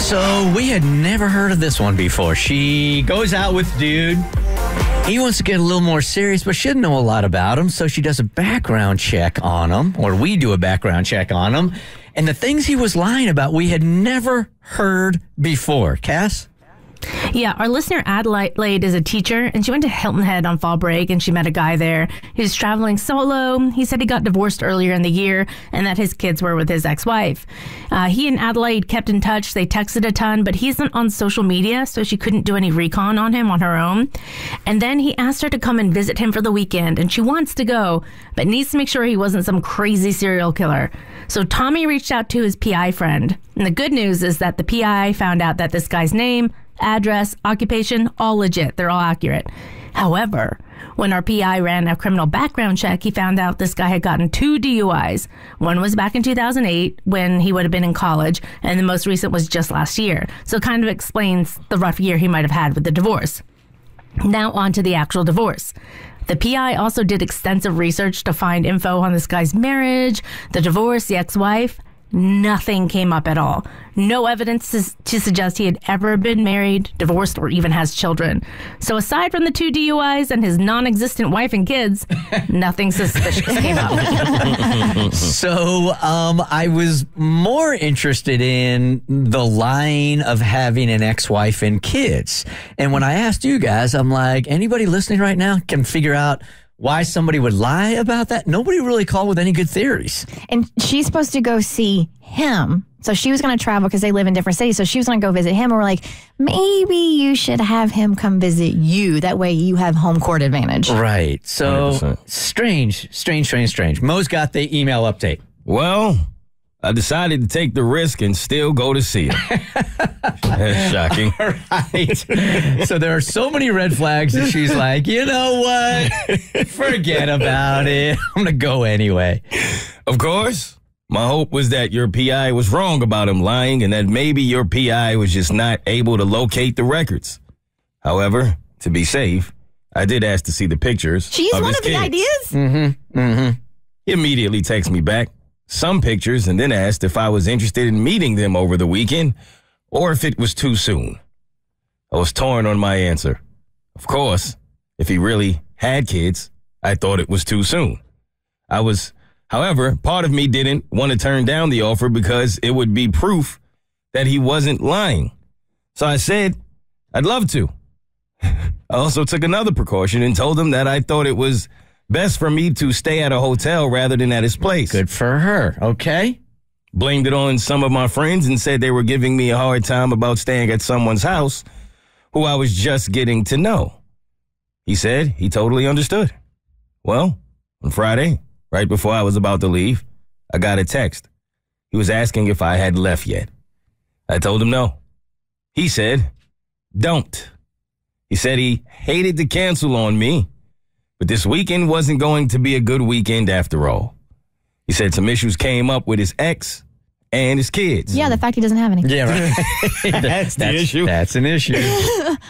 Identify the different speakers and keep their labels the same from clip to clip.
Speaker 1: So we had never heard of this one before. She goes out with dude. He wants to get a little more serious, but she doesn't know a lot about him, so she does a background check on him, or we do a background check on him. And the things he was lying about, we had never heard before. Cass?
Speaker 2: Yeah, our listener Adelaide is a teacher, and she went to Hilton Head on fall break, and she met a guy there. He was traveling solo. He said he got divorced earlier in the year, and that his kids were with his ex-wife. He and Adelaide kept in touch. They texted a ton, but he isn't on social media, so she couldn't do any recon on him on her own. And then he asked her to come and visit him for the weekend, and she wants to go, but needs to make sure he wasn't some crazy serial killer. So Tommy reached out to his PI friend. And the good news is that the PI found out that this guy's name, address, occupation, all legit. They're all accurate. However, when our PI ran a criminal background check, he found out this guy had gotten 2 DUIs. One was back in 2008 when he would have been in college, and the most recent was just last year. So it kind of explains the rough year he might have had with the divorce. Now on to the actual divorce. The PI also did extensive research to find info on this guy's marriage, the divorce, the ex-wife. Nothing came up at all. No evidence to suggest he had ever been married, divorced, or even has children. So aside from the 2 DUIs and his non-existent wife and kids, nothing suspicious came up.
Speaker 1: So I was more interested in the lying of having an ex-wife and kids. And when I asked you guys, I'm like, anybody listening right now can figure out why somebody would lie about that? Nobody really called with any good theories.
Speaker 3: And she's supposed to go see him. So she was going to travel because they live in different cities. So she was going to go visit him. And we're like, maybe you should have him come visit you. That way you have home court advantage.
Speaker 1: Right. So
Speaker 4: 100%.
Speaker 1: strange. Mo's got the email update.
Speaker 4: Well, I decided to take the risk and still go to see him. That's shocking.
Speaker 1: Right. So there are so many red flags that she's like, you know what? Forget about it. I'm going to go anyway.
Speaker 4: Of course, my hope was that your PI was wrong about him lying and that maybe your PI was just not able to locate the records. However, to be safe, I did ask to see the pictures.
Speaker 3: She's
Speaker 4: of
Speaker 3: one
Speaker 4: his
Speaker 3: of the
Speaker 4: kids.
Speaker 3: ideas?
Speaker 4: He immediately texted me back some pictures and then asked if I was interested in meeting them over the weekend or if it was too soon. I was torn on my answer. Of course, if he really had kids, I thought it was too soon. However, part of me didn't want to turn down the offer because it would be proof that he wasn't lying. So I said, I'd love to. I also took another precaution and told him that I thought it was best for me to stay at a hotel rather than at his place.
Speaker 1: Good for her. Okay.
Speaker 4: Blamed it on some of my friends and said they were giving me a hard time about staying at someone's house who I was just getting to know. He said he totally understood. Well, on Friday, right before I was about to leave, I got a text. He was asking if I had left yet. I told him no. He said, don't. He said he hated to cancel on me, but this weekend wasn't going to be a good weekend after all. He said some issues came up with his ex and his kids.
Speaker 3: Yeah, the fact he doesn't have any.
Speaker 1: Yeah, right.
Speaker 4: That's the issue.
Speaker 1: That's an issue.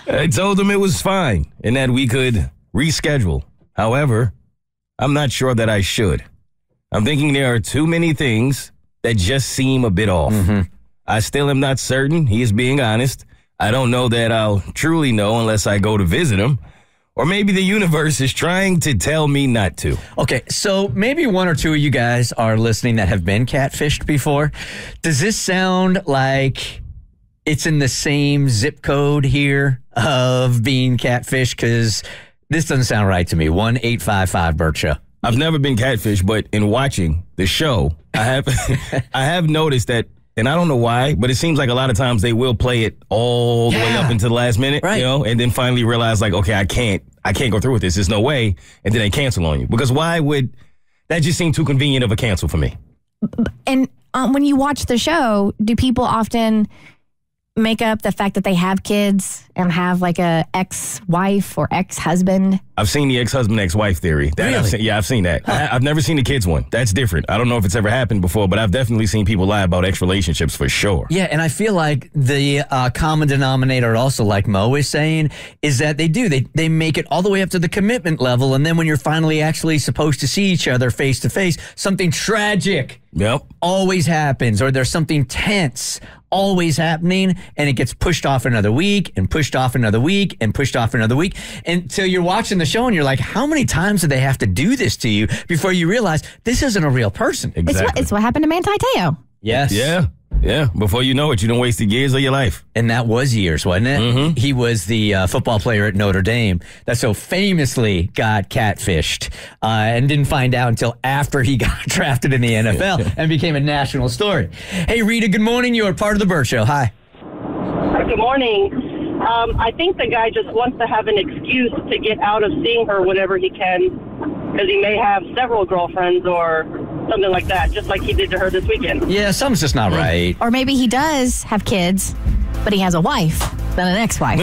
Speaker 4: I told him it was fine and that we could reschedule. However, I'm not sure that I should. I'm thinking there are too many things that just seem a bit off. I still am not certain he is being honest. I don't know that I'll truly know unless I go to visit him. Or maybe the universe is trying to tell me not to.
Speaker 1: Okay, so maybe one or two of you guys are listening that have been catfished before. Does this sound like it's in the same zip code here of being catfished? Because this doesn't sound right to me. 1-855-BERT show.
Speaker 4: I've never been catfished, but in watching the show, I have noticed that, and I don't know why, but it seems like a lot of times they will play it all the way up into the last minute,
Speaker 1: right.
Speaker 4: You know, and then finally realize like, okay, I can't go through with this. There's no way. And then they cancel on you. Because why would that just seem too convenient of a cancel for me?
Speaker 3: And when you watch the show, do people often make up the fact that they have kids and have like a ex-wife or ex-husband?
Speaker 4: I've seen the ex-husband, ex-wife theory.
Speaker 1: Really?
Speaker 4: I've seen that. I've never seen the kids one. That's different. I don't know if it's ever happened before, but I've definitely seen people lie about ex-relationships for sure.
Speaker 1: Yeah, and I feel like the common denominator also, like Mo is saying, is that they make it all the way up to the commitment level, and then when you're finally actually supposed to see each other face to face, something tragic
Speaker 4: Yep.
Speaker 1: always happens, or there's something tense always happening, and it gets pushed off another week and pushed off another week and pushed off another week until you're watching the show and you're like, how many times do they have to do this to you before you realize this isn't a real person?
Speaker 4: Exactly.
Speaker 3: It's what happened to Manti Te'o.
Speaker 1: Yes.
Speaker 4: Yeah. Before you know it, you done wasted years of your life.
Speaker 1: And that was years, wasn't it?
Speaker 4: Mm-hmm.
Speaker 1: He was the football player at Notre Dame that so famously got catfished and didn't find out until after he got drafted in the NFL and became a national story. Hey, Rita, good morning. You're part of the Bert Show. Hi.
Speaker 5: Good morning. I think the guy just wants to have an excuse to get out of seeing her whenever he can, because he may have several girlfriends or something like that, just like he did to her this weekend.
Speaker 1: Yeah, something's just not right.
Speaker 3: Or maybe he does have kids, but he has a wife, then an ex-wife.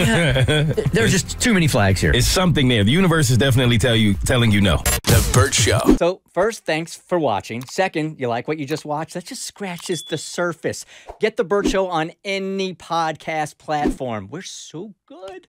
Speaker 1: There's just too many flags here.
Speaker 4: It's something there. The universe is definitely telling you no.
Speaker 6: The Bert Show.
Speaker 1: So, first, thanks for watching. Second, you like what you just watched? That just scratches the surface. Get the Bert Show on any podcast platform. We're so good.